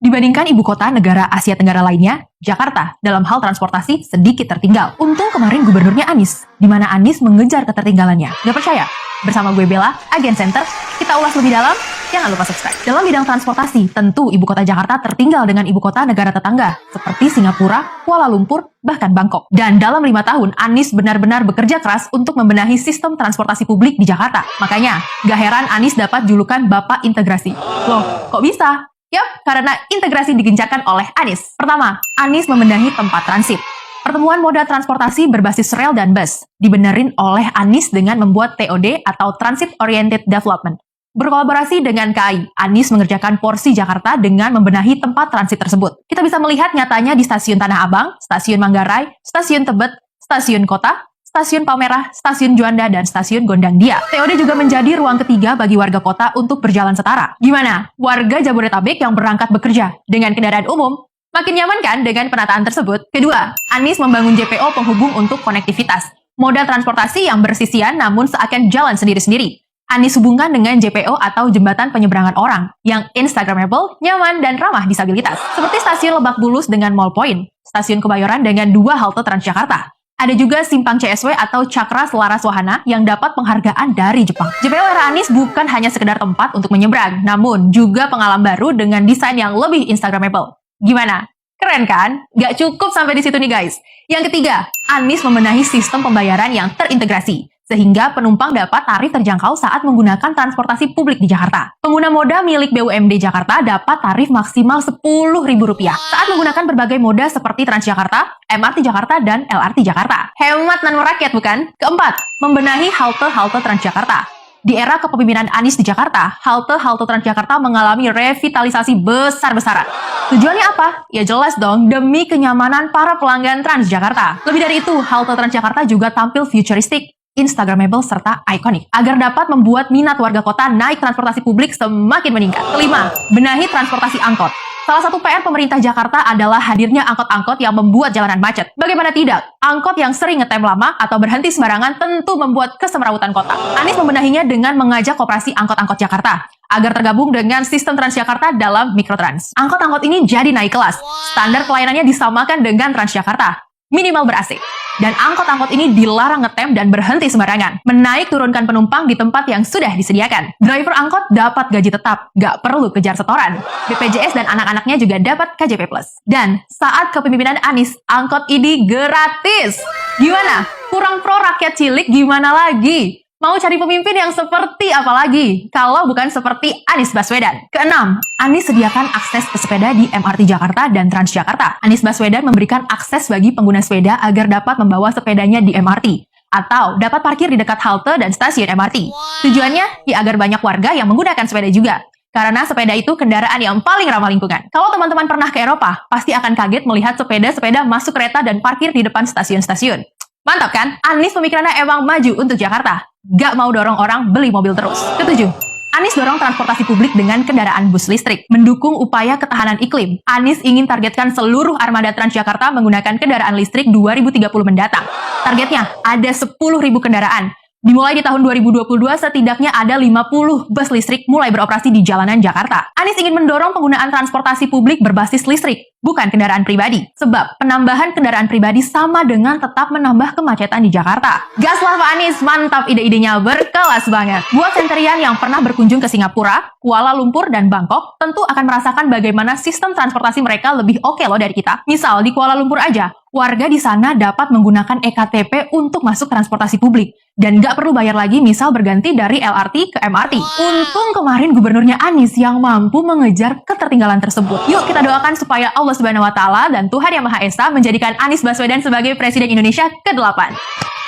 Dibandingkan ibu kota negara Asia Tenggara lainnya, Jakarta dalam hal transportasi sedikit tertinggal. Untung kemarin gubernurnya Anies, di mana Anies mengejar ketertinggalannya. Gak percaya? Bersama gue Bella, Agen Center, kita ulas lebih dalam. Jangan lupa subscribe. Dalam bidang transportasi, tentu ibu kota Jakarta tertinggal dengan ibu kota negara tetangga, seperti Singapura, Kuala Lumpur, bahkan Bangkok. Dan dalam 5 tahun, Anies benar-benar bekerja keras untuk membenahi sistem transportasi publik di Jakarta. Makanya, gak heran Anies dapat julukan Bapak Integrasi. Loh, kok bisa? Yap, karena integrasi digencarkan oleh Anies. Pertama, Anies membenahi tempat transit. Pertemuan moda transportasi berbasis rel dan bus dibenerin oleh Anies dengan membuat TOD atau Transit Oriented Development. Berkolaborasi dengan KAI, Anies mengerjakan porsi Jakarta dengan membenahi tempat transit tersebut. Kita bisa melihat nyatanya di Stasiun Tanah Abang, Stasiun Manggarai, Stasiun Tebet, Stasiun Kota, Stasiun Palmerah, Stasiun Juanda, dan Stasiun Gondang Dia. TOD juga menjadi ruang ketiga bagi warga kota untuk berjalan setara. Gimana? Warga Jabodetabek yang berangkat bekerja dengan kendaraan umum makin nyaman kan dengan penataan tersebut? Kedua, Anies membangun JPO penghubung untuk konektivitas. Moda transportasi yang bersisian namun seakan jalan sendiri-sendiri. Anies hubungkan dengan JPO atau jembatan penyeberangan orang yang instagramable, nyaman, dan ramah disabilitas. Seperti Stasiun Lebak Bulus dengan Mall Point, Stasiun Kebayoran dengan 2 halte Transjakarta. Ada juga Simpang CSW atau Cakra Selaras Wahana yang dapat penghargaan dari Jepang. JPO era Anies bukan hanya sekedar tempat untuk menyeberang, namun juga pengalaman baru dengan desain yang lebih instagramable. Gimana? Keren kan? Gak cukup sampai di situ nih guys. Yang ketiga, Anies membenahi sistem pembayaran yang terintegrasi, sehingga penumpang dapat tarif terjangkau saat menggunakan transportasi publik di Jakarta. Pengguna moda milik BUMD Jakarta dapat tarif maksimal Rp10.000 saat menggunakan berbagai moda seperti Transjakarta, MRT Jakarta, dan LRT Jakarta. Hemat dan merakyat bukan? Keempat, membenahi halte-halte Transjakarta. Di era kepemimpinan Anies di Jakarta, halte-halte Transjakarta mengalami revitalisasi besar-besaran. Tujuannya apa? Ya jelas dong, demi kenyamanan para pelanggan Transjakarta. Lebih dari itu, halte Transjakarta juga tampil futuristik, instagramable, serta ikonik, agar dapat membuat minat warga kota naik transportasi publik semakin meningkat. Kelima, benahi transportasi angkot. Salah satu PR pemerintah Jakarta adalah hadirnya angkot-angkot yang membuat jalanan macet. Bagaimana tidak? Angkot yang sering ngetem lama atau berhenti sembarangan tentu membuat kesemrawutan kota. Anies membenahinya dengan mengajak koperasi angkot-angkot Jakarta agar tergabung dengan sistem Transjakarta dalam Mikrotrans. Angkot-angkot ini jadi naik kelas. Standar pelayanannya disamakan dengan Transjakarta, minimal ber-AC. Dan angkot-angkot ini dilarang ngetem dan berhenti sembarangan. Menaik turunkan penumpang di tempat yang sudah disediakan. Driver angkot dapat gaji tetap, gak perlu kejar setoran. BPJS dan anak-anaknya juga dapat KJP+. Dan saat kepemimpinan Anies, angkot ini gratis. Gimana? Kurang pro rakyat cilik gimana lagi? Mau cari pemimpin yang seperti apa lagi? Kalau bukan seperti Anies Baswedan. Keenam, Anies sediakan akses pesepeda di MRT Jakarta dan Transjakarta. Anies Baswedan memberikan akses bagi pengguna sepeda agar dapat membawa sepedanya di MRT. Atau dapat parkir di dekat halte dan stasiun MRT. Tujuannya, ya agar banyak warga yang menggunakan sepeda juga. Karena sepeda itu kendaraan yang paling ramah lingkungan. Kalau teman-teman pernah ke Eropa, pasti akan kaget melihat sepeda-sepeda masuk kereta dan parkir di depan stasiun-stasiun. Mantap kan? Anies pemikirannya emang maju untuk Jakarta. Gak mau dorong orang beli mobil terus. Ketujuh, Anies dorong transportasi publik dengan kendaraan bus listrik. Mendukung upaya ketahanan iklim. Anies ingin targetkan seluruh armada Transjakarta menggunakan kendaraan listrik 2030 mendatang. Targetnya ada 10.000 kendaraan. Dimulai di tahun 2022, setidaknya ada 50 bus listrik mulai beroperasi di jalanan Jakarta. Anies ingin mendorong penggunaan transportasi publik berbasis listrik, bukan kendaraan pribadi. Sebab penambahan kendaraan pribadi sama dengan tetap menambah kemacetan di Jakarta. Gaslah Pak Anies, mantap ide-idenya, berkelas banget. Buat Centerian yang pernah berkunjung ke Singapura, Kuala Lumpur, dan Bangkok, tentu akan merasakan bagaimana sistem transportasi mereka lebih oke loh dari kita. Misal di Kuala Lumpur aja, warga di sana dapat menggunakan EKTP untuk masuk transportasi publik. Dan nggak perlu bayar lagi misal berganti dari LRT ke MRT. Untung kemarin gubernurnya Anies yang mampu mengejar ketertinggalan tersebut. Yuk kita doakan supaya Allah Subhanahu wa Ta'ala dan Tuhan Yang Maha Esa menjadikan Anies Baswedan sebagai Presiden Indonesia ke-8.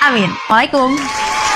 Amin. Waalaikumsalam.